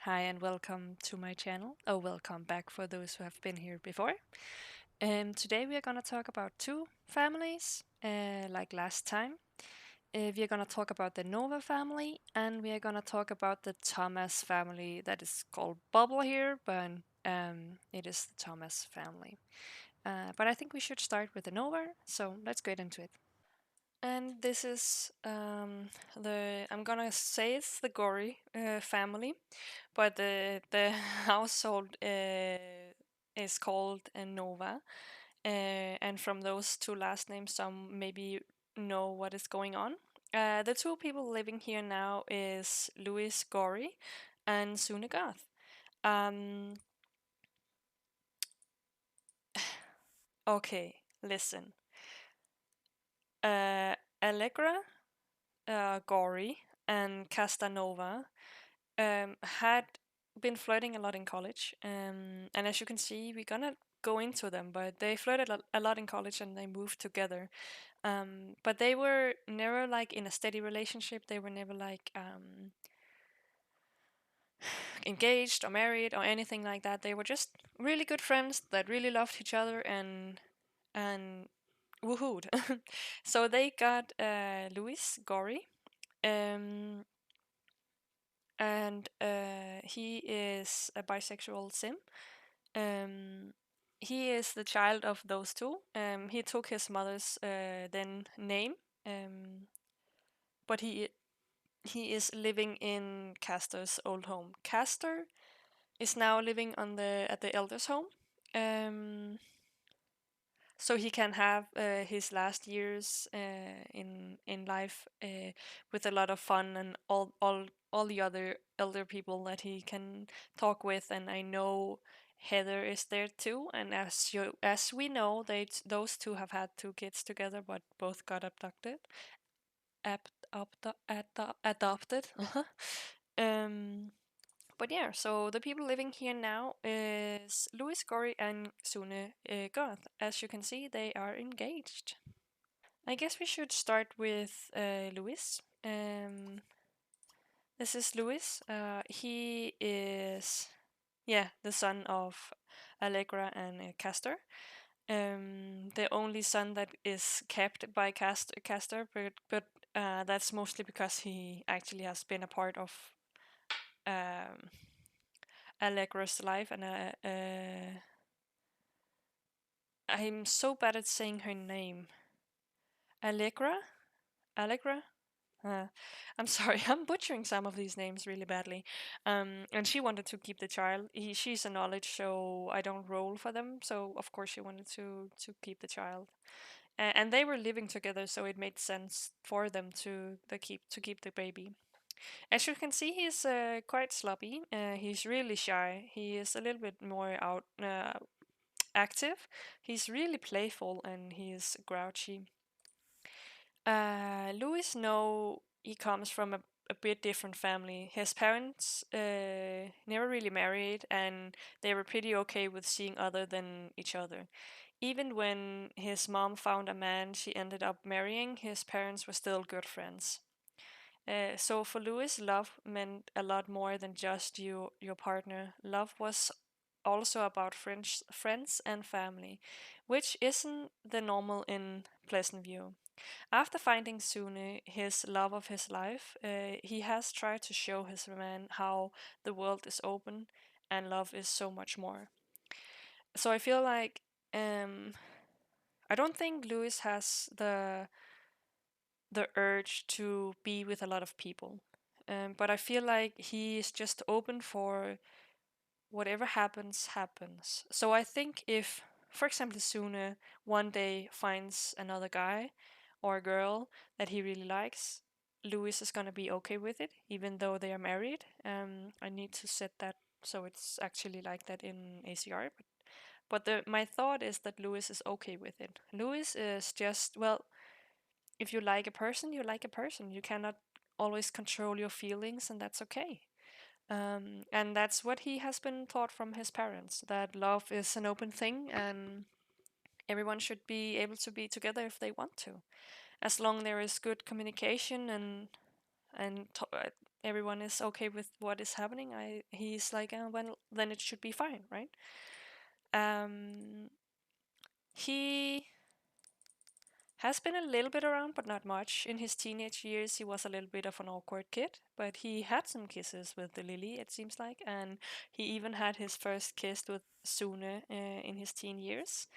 Hi and welcome to my channel. Welcome back for those who have been here before. Today we are going to talk about two families, like last time. We are going to talk about the Nova family and we are going to talk about the Thomas family that is called Bubble here, but it is the Thomas family. But I think we should start with the Nova, so let's get into it. And this is I'm gonna say it's the Gorey family, but the household is called Nova, and from those two last names, some maybe know what is going on. The two people living here now is Louis Gorey and Sune Garth. Um, okay, listen. Allegra, Gorey, and Castanova had been flirting a lot in college. And as you can see, we're gonna go into them, but they flirted a lot in college and they moved together. But they were never like in a steady relationship. They were never like engaged or married or anything like that. They were just really good friends that really loved each other and woohooed. So they got Louis Gorey. Um, and he is a bisexual sim. Um, he is the child of those two. He took his mother's then name, um, but he is living in Castor's old home. Castor is now living on the at the elders' home, um, so he can have his last years in life with a lot of fun and all the other elder people that he can talk with. And I know Heather is there too. And as we know, those two have had two kids together, but both got abducted. Adopted. um, but yeah, so the people living here now is Louis Gorey and Sune Goth. As you can see, they are engaged. I guess we should start with Louis. This is Louis. He is, yeah, the son of Allegra and Castor. The only son that is kept by Castor, but that's mostly because he actually has been a part of um, Allegra's life, and I'm so bad at saying her name. Allegra? Allegra? Uh, I'm sorry, I'm butchering some of these names really badly. And she wanted to keep the child. She's a knowledge, so I don't roll for them. So of course she wanted to keep the child. And they were living together, so it made sense for them to keep the baby. As you can see, he's quite sloppy. He's really shy. He is a little bit more active. He's really playful and he's grouchy. Louis, no, he comes from a bit different family. His parents never really married, and they were pretty okay with seeing other than each other. Even when his mom found a man she ended up marrying, his parents were still good friends. So for Louis, love meant a lot more than just your partner. Love was also about friends and family, which isn't the normal in Pleasantview. After finding Sune, his love of his life, he has tried to show his man how the world is open and love is so much more. So I feel like I don't think Louis has the urge to be with a lot of people, but I feel like he is just open for whatever happens. So I think if, for example, Sune one day finds another guy or a girl that he really likes, Louis is gonna be okay with it, even though they are married. I need to set that so it's actually like that in ACR. But my thought is that Louis is okay with it. Louis is just, well, if you like a person, you like a person. You cannot always control your feelings, and that's okay. And that's what he has been taught from his parents, that love is an open thing and everyone should be able to be together if they want to, as long there is good communication and everyone is okay with what is happening, he's like, well, then it should be fine, right? Um, he has been a little bit around, but not much. In his teenage years, he was a little bit of an awkward kid, but he had some kisses with the Lily, it seems like, and he even had his first kiss with Sune in his teen years.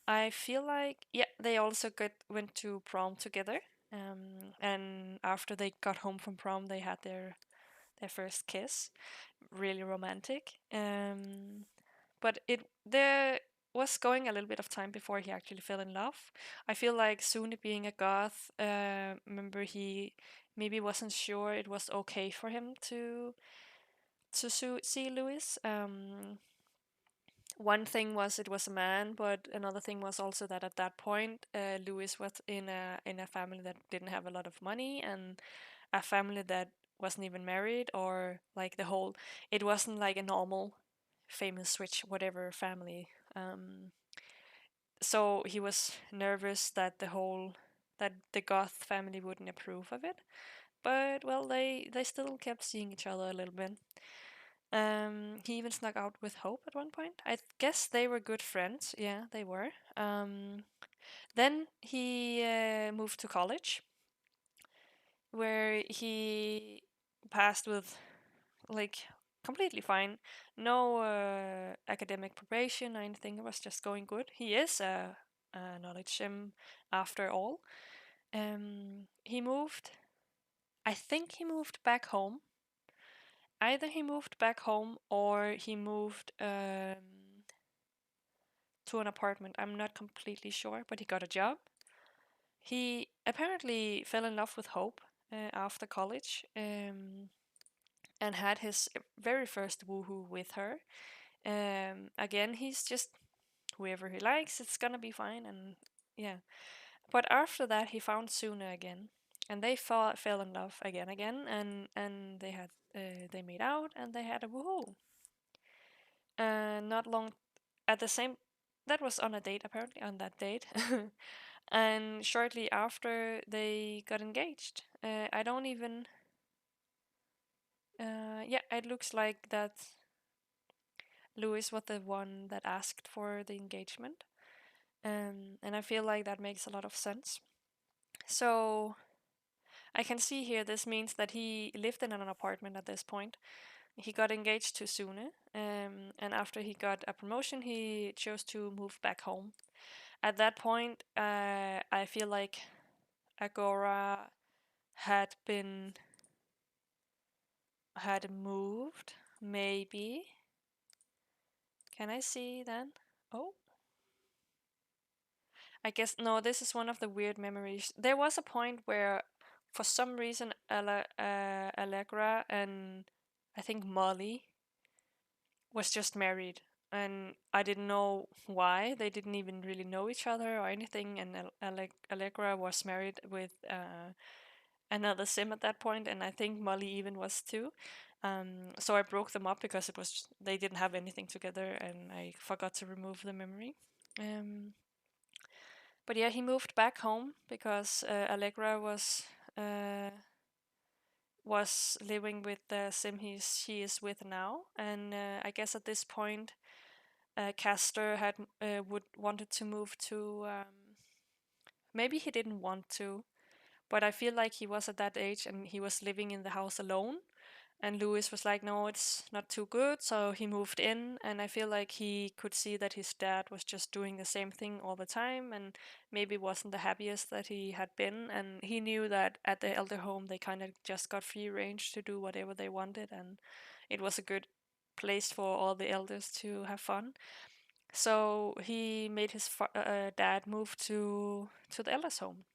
I feel like, yeah, they also went to prom together, and after they got home from prom, they had their first kiss. Really romantic. But there was going a little bit of time before he actually fell in love. I feel like Sune being a goth, remember he maybe wasn't sure it was okay for him to see Louis. One thing was it was a man, but another thing was also that at that point, Louis was in a family that didn't have a lot of money, and a family that wasn't even married, or like the whole, it wasn't like a normal famous rich whatever family. So he was nervous that the goth family wouldn't approve of it, but well, they still kept seeing each other a little bit. He even snuck out with Hope at one point. I guess they were good friends. Yeah, they were. Then he moved to college, where he passed with like completely fine, no academic probation or anything. It was just going good. He is a knowledge sim after all. He moved. I think he moved back home. Either he moved back home or he moved to an apartment. I'm not completely sure, but he got a job. He apparently fell in love with Hope after college, and had his very first woohoo with her. Again, he's just whoever he likes, it's gonna be fine, and yeah. But after that, he found Suna again, and they fell in love again, and they made out, and they had a woohoo. Not long at the same, that was on a date apparently on that date, and shortly after they got engaged. I don't even. Yeah, it looks like that Louis was the one that asked for the engagement. And I feel like that makes a lot of sense. So I can see here this means that he lived in an apartment at this point. He got engaged to Sune, and after he got a promotion, he chose to move back home. At that point, I feel like Agora had been had moved. Maybe. Can I see then? Oh, I guess no, this is one of the weird memories. There was a point where, for some reason, Allegra and I think Molly was just married, and I didn't know why. They didn't even really know each other or anything, and Allegra was married with another sim at that point, and I think Molly even was too. So I broke them up because it was they didn't have anything together, and I forgot to remove the memory. Um, but yeah, he moved back home because Allegra was living with the sim she is with now, and I guess at this point, Castor had would wanted to move to. Maybe he didn't want to, but I feel like he was at that age and he was living in the house alone. And Louis was like, no, it's not too good. So he moved in. And I feel like he could see that his dad was just doing the same thing all the time and maybe wasn't the happiest that he had been. And he knew that at the elder home, they kind of just got free range to do whatever they wanted. And it was a good place for all the elders to have fun. So he made his dad move to the elders home.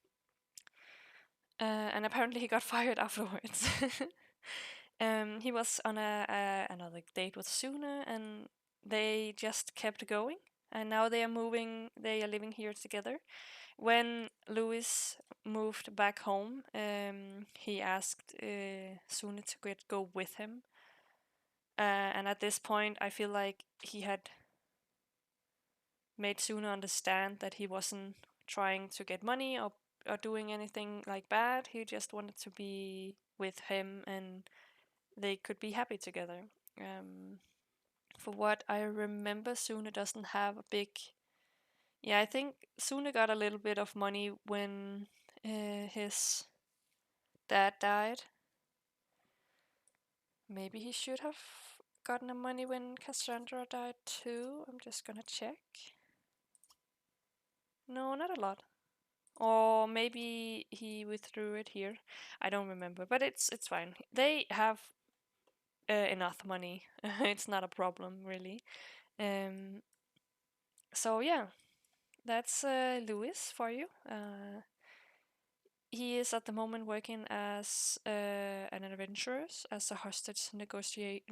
And apparently he got fired afterwards. He was on another date with Suna, and they just kept going. And now they are moving. They are living here together. When Louis moved back home, he asked Suna to go with him. And at this point, I feel like he had made Suna understand that he wasn't trying to get money or doing anything like bad. He just wanted to be with him and they could be happy together. Um, for what I remember, Sune doesn't have a big. Yeah, I think Sune got a little bit of money when his dad died. Maybe he should have gotten the money when Cassandra died too. I'm just gonna check. No, not a lot. Or maybe he withdrew it here. I don't remember, but it's fine. They have enough money. It's not a problem really. Um, so yeah, that's Louis for you. He is at the moment working as an adventurer, as a hostage negotiator.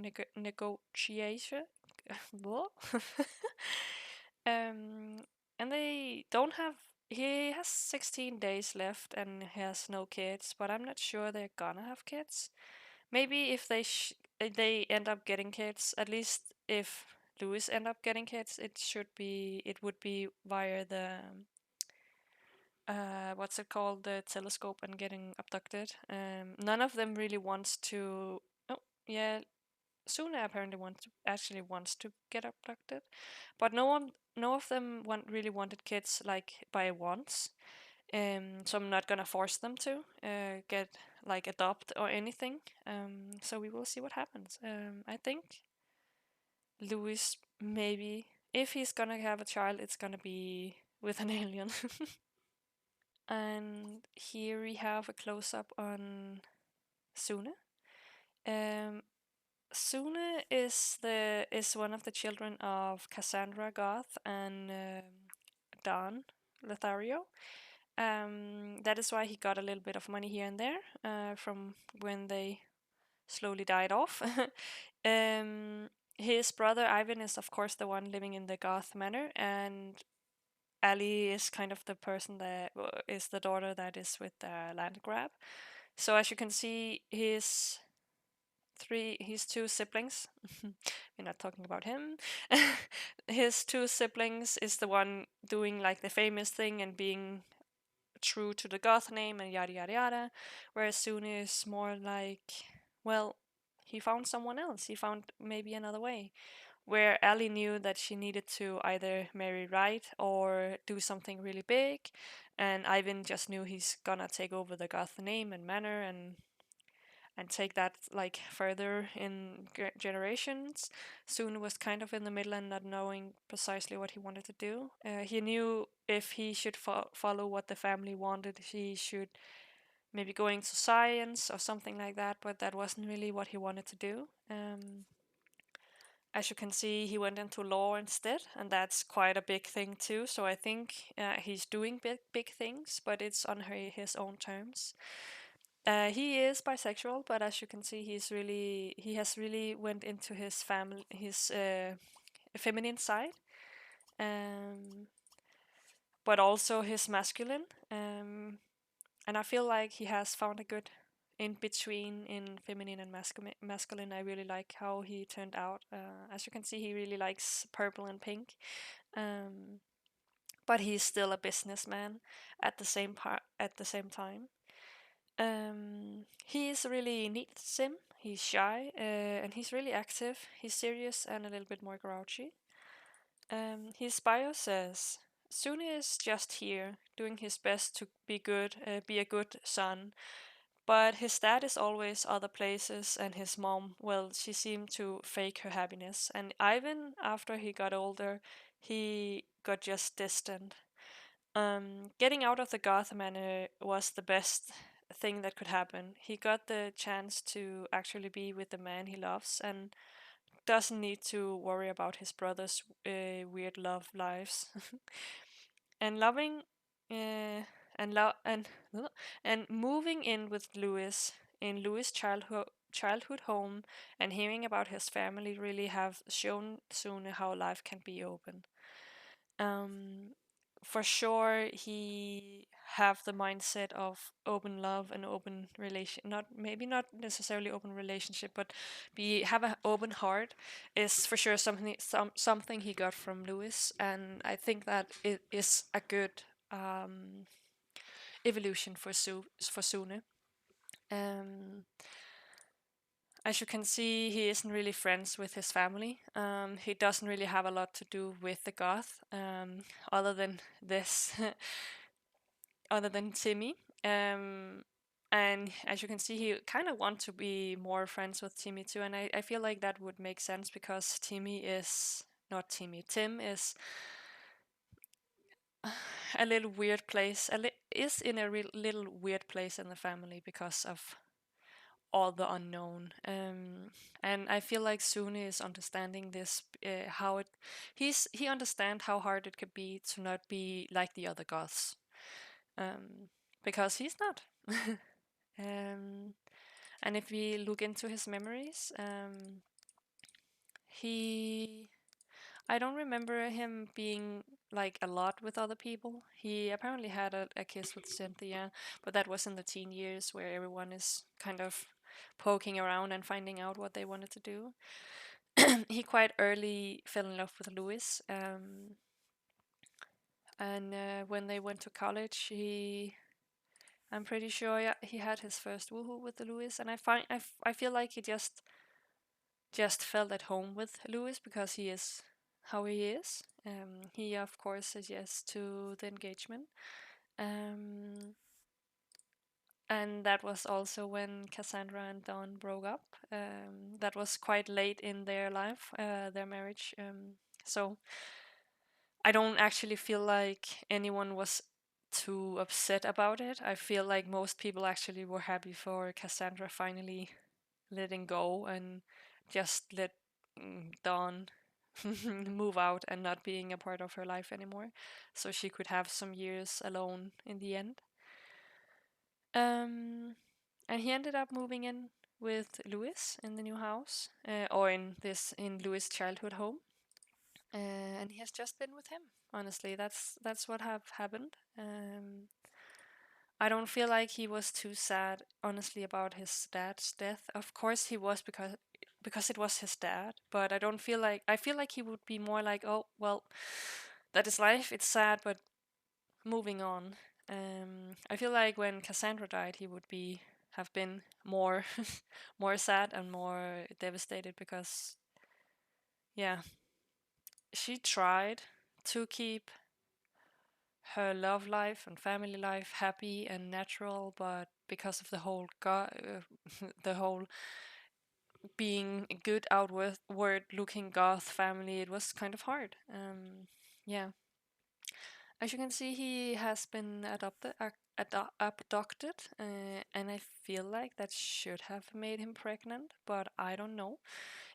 And they don't have. He has 16 days left and has no kids, but I'm not sure they're gonna have kids. Maybe if they end up getting kids, at least if Louis end up getting kids, it would be via the what's it called, the telescope, and getting abducted. None of them really wants to. Oh, yeah, Suna apparently actually wants to get abducted, but no of them really wanted kids like by once. So I'm not gonna force them to get like adopt or anything. So we will see what happens. I think Louis, maybe if he's gonna have a child, it's gonna be with an alien. And here we have a close up on Sune. Um, Sune is one of the children of Cassandra Goth and Don Lothario. That is why he got a little bit of money here and there from when they slowly died off. um, his brother Ivan is, of course, the one living in the Goth manor, and Ali is kind of the person that is the daughter that is with the land grab. So as you can see, his two siblings. We're not talking about him. His two siblings is the one doing like the famous thing and being true to the goth name and yada yada yada. Whereas Sune is more like, well, he found someone else. He found maybe another way. Where Ellie knew that she needed to either marry right or do something really big, and Ivan just knew he's gonna take over the goth name and manor and take that like further in generations. Soon was kind of in the middle and not knowing precisely what he wanted to do. He knew if he should follow what the family wanted, he should maybe go into science or something like that, but that wasn't really what he wanted to do. As you can see, he went into law instead, and that's quite a big thing too. So I think he's doing big things, but it's on his own terms. He is bisexual, but as you can see, he has really went into his feminine side, um, but also his masculine. And I feel like he has found a good in between in feminine and masculine. I really like how he turned out. As you can see, he really likes purple and pink. Um, but he's still a businessman at the same time. He's a really neat sim. He's shy and he's really active. He's serious and a little bit more grouchy. His bio says Sune is just here, doing his best to be a good son. But his dad is always other places, and his mom, well, she seemed to fake her happiness. And Ivan, after he got older, he got just distant. Getting out of the Gotham Manor was the best thing that could happen. He got the chance to actually be with the man he loves and doesn't need to worry about his brother's weird love lives. And loving uh, and lo- and moving in with Louis in Louis' childhood home and hearing about his family really have shown soon how life can be open. Um, for sure, he have the mindset of open love and open relation. Not maybe not necessarily open relationship, but be have an open heart is for sure something he got from Lewis, and I think that it is a good um, evolution for Sune. Um, As you can see, he isn't really friends with his family. He doesn't really have a lot to do with the goth, other than this, other than Timmy. Um, and as you can see, he kind of wants to be more friends with Timmy too. And I feel like that would make sense because Timmy is not Timmy. Tim is a little weird place. Is in a little weird place in the family because of all the unknown. And I feel like Sune is understanding this, how it he understand how hard it could be to not be like the other goths, because he's not. um, and if we look into his memories, he I don't remember him being like a lot with other people. He apparently had a kiss with Cynthia, but that was in the teen years where everyone is kind of poking around and finding out what they wanted to do. He quite early fell in love with Louis, and when they went to college, I'm pretty sure, yeah, he had his first woohoo with the Louis, and I feel like he just felt at home with Louis because he is how he is. He of course says yes to the engagement, um, and that was also when Cassandra and Don broke up. That was quite late in their life, their marriage. So I don't actually feel like anyone was too upset about it. I feel like most people actually were happy for Cassandra finally letting go and just let Dawn move out and not being a part of her life anymore, so she could have some years alone in the end. Um, and he ended up moving in with Louis in the new house, or in Louis' childhood home, and he has just been with him. Honestly, that's what have happened. I don't feel like he was too sad, honestly, about his dad's death. Of course, he was because it was his dad. But I feel like he would be more like, oh well, that is life. It's sad, but moving on. I feel like when Cassandra died, he would be have been more more sad and more devastated because yeah, she tried to keep her love life and family life happy and natural, but because of the whole the whole being a good outward looking goth family, it was kind of hard. Yeah, as you can see, he has been abducted, and I feel like that should have made him pregnant, but I don't know.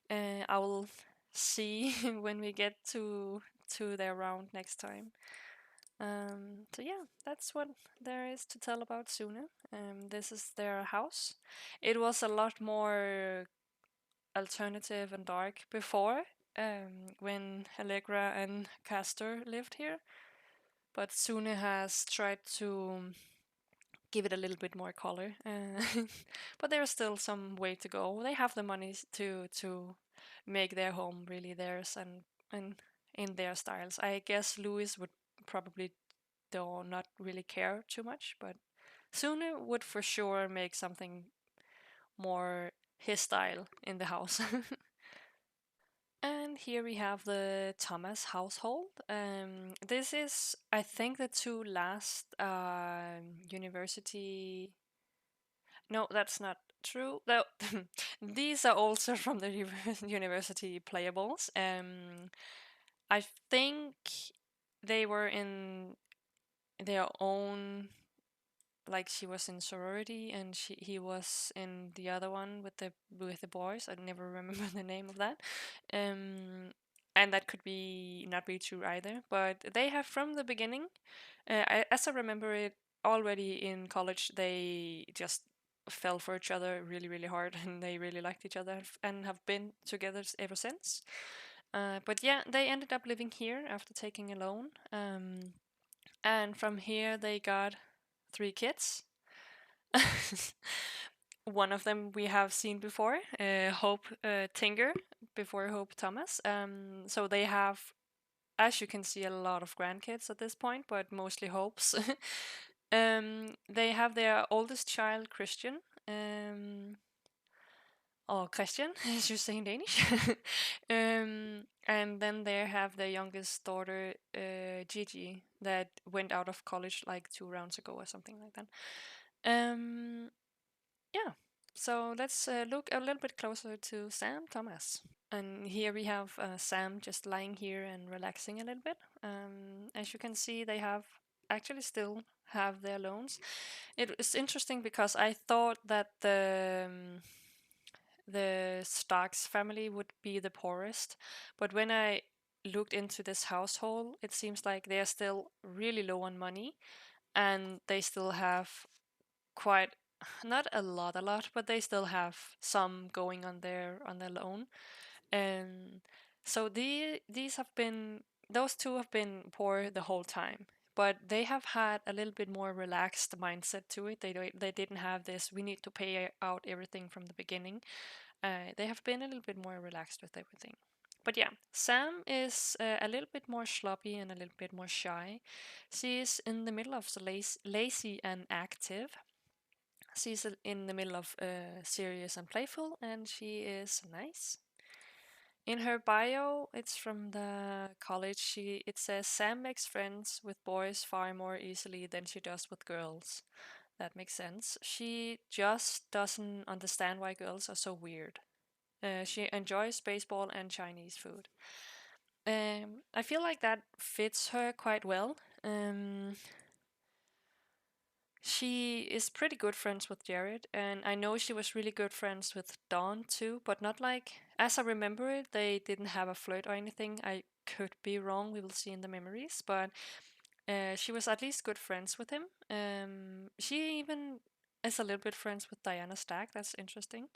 I will see when we get to their round next time. So yeah, that's what there is to tell about Sune. This is their house. It was a lot more alternative and dark before, when Allegra and Castor lived here, but Sune has tried to give it a little bit more color. But there's still some way to go. They have the money to make their home really theirs and in their styles. I guess Louis would probably do not really care too much, but Sune would for sure make something more his style in the house. And here we have the Thomas household. This is, I think, the two last university. No, that's not true. Though these are also from the university playables. I think they were in their own, like she was in sorority and he was in the other one with the boys. I never remember the name of that. Um, and that could be not be true either. But they have from the beginning, as I remember it, already in college they just fell for each other really really hard and they really liked each other and have been together ever since. But yeah, they ended up living here after taking a loan. And from here they got three kids. One of them we have seen before, Hope Tinger, before Hope Thomas. So they have, as you can see, a lot of grandkids at this point, but mostly Hopes. They have their oldest child, Christian. Um, or Christian, as you say in Danish. And then they have their youngest daughter, Gigi, that went out of college like 2 rounds ago or something like that. Um, yeah. So let's look a little bit closer to Sam Thomas. And here we have Sam just lying here and relaxing a little bit. As you can see, they have actually still have their loans. It is interesting because I thought that the Starks family would be the poorest, but when I looked into this household, it seems like they are still really low on money, and they still have quite not a lot, but they still have some going on their loan. And so these have been those two have been poor the whole time, but they have had a little bit more relaxed mindset to it. They didn't have this we need to pay out everything from the beginning. They have been a little bit more relaxed with everything. But yeah, Sam is a little bit more sloppy and a little bit more shy. She is in the middle of the lazy and active. She's in the middle of serious and playful, and she is nice. In her bio, it's from the college. It says Sam makes friends with boys far more easily than she does with girls. That makes sense. She just doesn't understand why girls are so weird. She enjoys baseball and Chinese food. I feel like that fits her quite well. She is pretty good friends with Jared, and I know she was really good friends with Dawn too, but not like, as I remember it, they didn't have a flirt or anything. I could be wrong, we will see in the memories, but she was at least good friends with him. She even is a little bit friends with Diana Stack, that's interesting.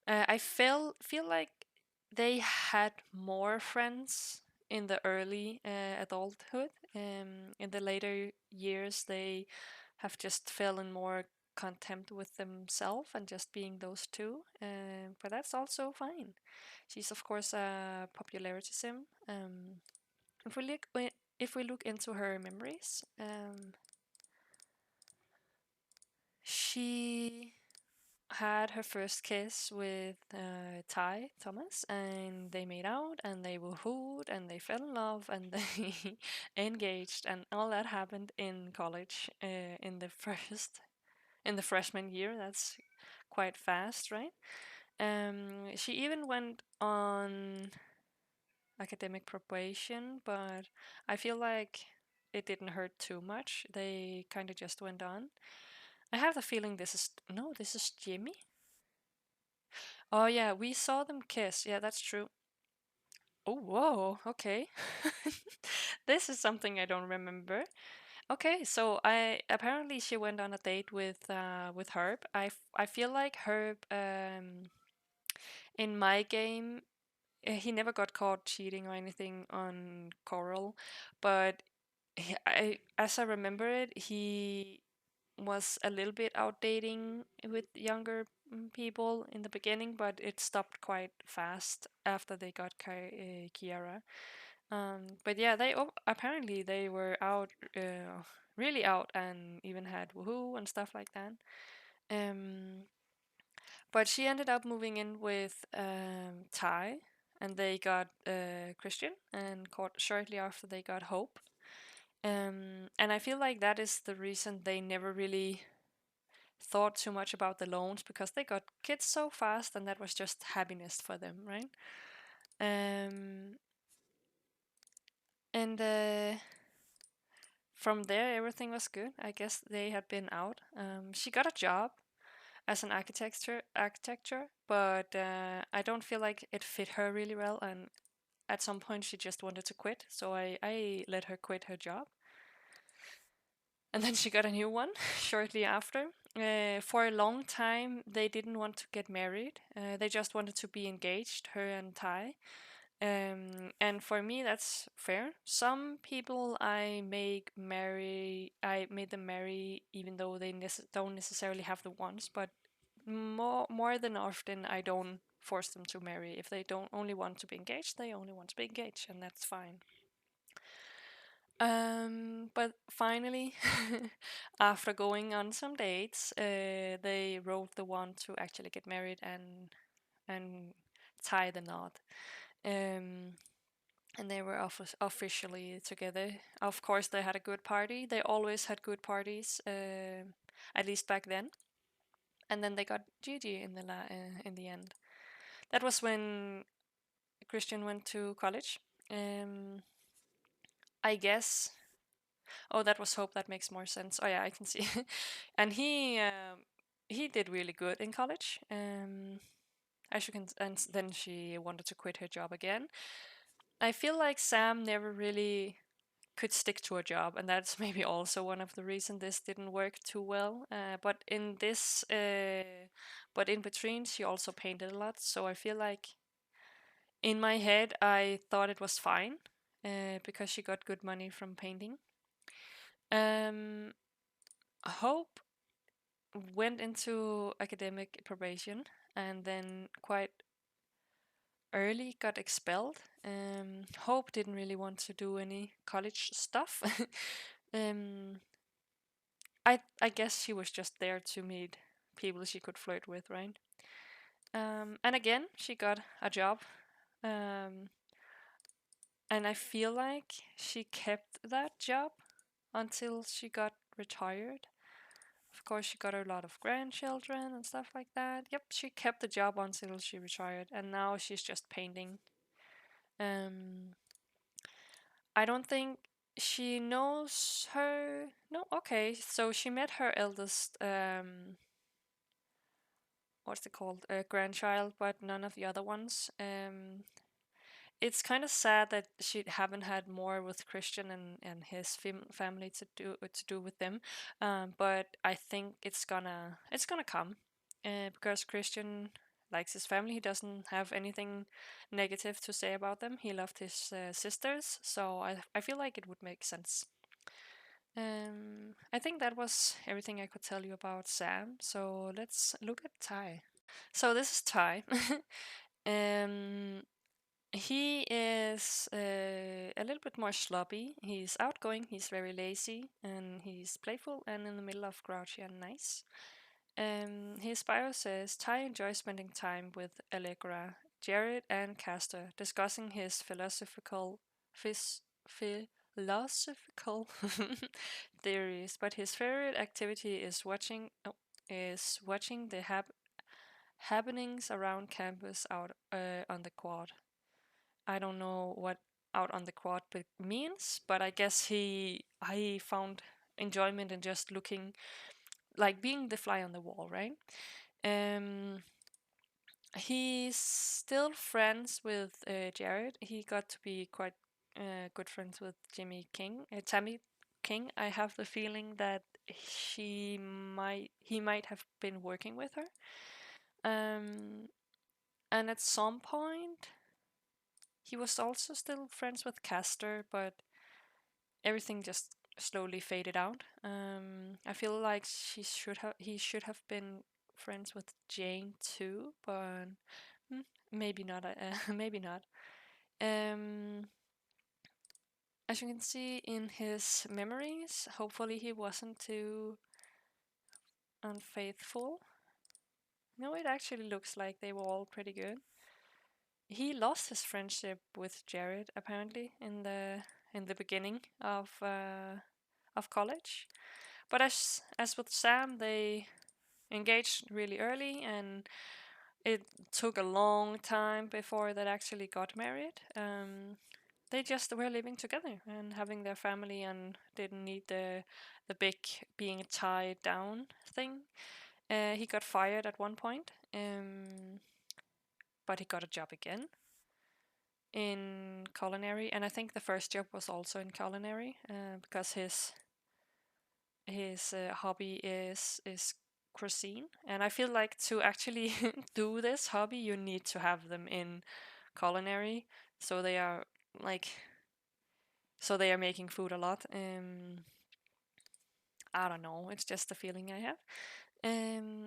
I feel like they had more friends in the early adulthood. In the later years, they have just fell in more contempt with themselves and just being those two. But that's also fine. She's of course a popularity sim. If we look if we look into her memories, she had her first kiss with Ty Thomas, and they made out, and they woohooed, and they fell in love, and they engaged, and all that happened in college in the freshman year. That's quite fast, right? She even went on academic probation, but I feel like it didn't hurt too much. They kind of just went on. I have the feeling this is no, this is Jimmy. Oh yeah, we saw them kiss. Yeah, that's true. Oh whoa, okay. This is something I don't remember. Okay, so I apparently she went on a date with Herb. I feel like Herb in my game he never got caught cheating or anything on Coral, but as I remember it, he was a little bit outdating with younger people in the beginning, but it stopped quite fast after they got Kiara. But yeah, apparently they were out, really out, and even had woohoo and stuff like that. Um, but she ended up moving in with Ty, and they got Christian, and shortly after they got Hope. And I feel like that is the reason they never really thought too much about the loans, because they got kids so fast, and that was just happiness for them, right? Um, and From there, everything was good. I guess they had been out. She got a job as an architecture, but I don't feel like it fit her really well. And at some point, she just wanted to quit, so I let her quit her job. And then she got a new one shortly after. For a long time, they didn't want to get married. They just wanted to be engaged, her and Ty. And for me, that's fair. Some people I made them marry even though they don't necessarily have the wants, but more than often, I don't force them to marry. If they don't only want to be engaged, they only want to be engaged, and that's fine. But finally, after going on some dates, they wrote the one to actually get married, and and tie the knot. Um, and they were officially together. Of course, they had a good party. They always had good parties, at least back then. And then they got Gigi in the end. That was when Christian went to college. Um, I guess. Oh, that was Hope. That makes more sense. Oh yeah, I can see. And he did really good in college. As you can, and then she wanted to quit her job again. I feel like Sam never really could stick to a job, and that's maybe also one of the reasons this didn't work too well. But in between, she also painted a lot, so I feel like in my head I thought it was fine, because she got good money from painting. Um, Hope went into academic probation and then quite early got expelled. Hope didn't really want to do any college stuff. um, I guess she was just there to meet people she could flirt with, right? And again, she got a job. Um, and I feel like she kept that job until she got retired. Of course, she got a lot of grandchildren and stuff like that. Yep, she kept the job until she retired, and now she's just painting. Um, I don't think she knows her. No, okay. So she met her eldest, what's it called, grandchild, but none of the other ones. It's kind of sad that she haven't had more with Christian and his family to do with them. But I think it's gonna come, because Christian likes his family. He doesn't have anything negative to say about them. He loved his sisters, so I feel like it would make sense. I think that was everything I could tell you about Sam. So let's look at Ty. So this is Ty. um, he is a little bit more sloppy. He's outgoing, he's very lazy, and he's playful and in the middle of grouchy and nice. His bio says Ty enjoys spending time with Allegra, Jared, and Castor, discussing his philosophical theories. But his favorite activity is watching the happenings around campus out on the quad. I don't know what out on the quad means, but I guess I found enjoyment in just looking, like being the fly on the wall, right? Um, he's still friends with Jared. He got to be quite good friends with Tammy King. I have the feeling that he might have been working with her. Um, and at some point, he was also still friends with Castor, but everything just slowly faded out. I feel like he should have been friends with Jane too, but maybe not. Maybe not. Um, as you can see in his memories, hopefully he wasn't too unfaithful. No, it actually looks like they were all pretty good. He lost his friendship with Jared apparently in the beginning of college. But as with Sam, they engaged really early, and it took a long time before they actually got married. They just were living together and having their family, and didn't need the big being tied down thing. He got fired at one point, but he got a job again in culinary, and I think the first job was also in culinary, because his hobby is cuisine, and I feel like to actually do this hobby, you need to have them in culinary, so they are like so they are making food a lot. I don't know, it's just the feeling I have.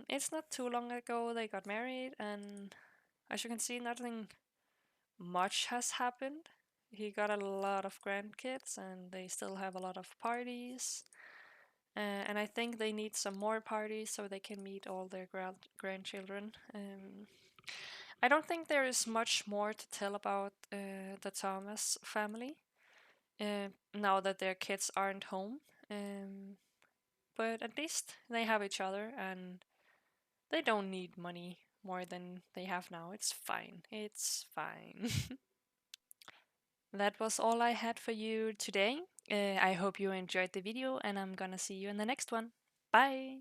It's not too long ago they got married, and as you can see, nothing much has happened. He got a lot of grandkids, and they still have a lot of parties. And I think they need some more parties so they can meet all their grandchildren. I don't think there is much more to tell about the Thomas family now that their kids aren't home. Um, but at least they have each other and they don't need money more than they have now. It's fine. It's fine. That was all I had for you today. I hope you enjoyed the video, and I'm gonna see you in the next one. Bye!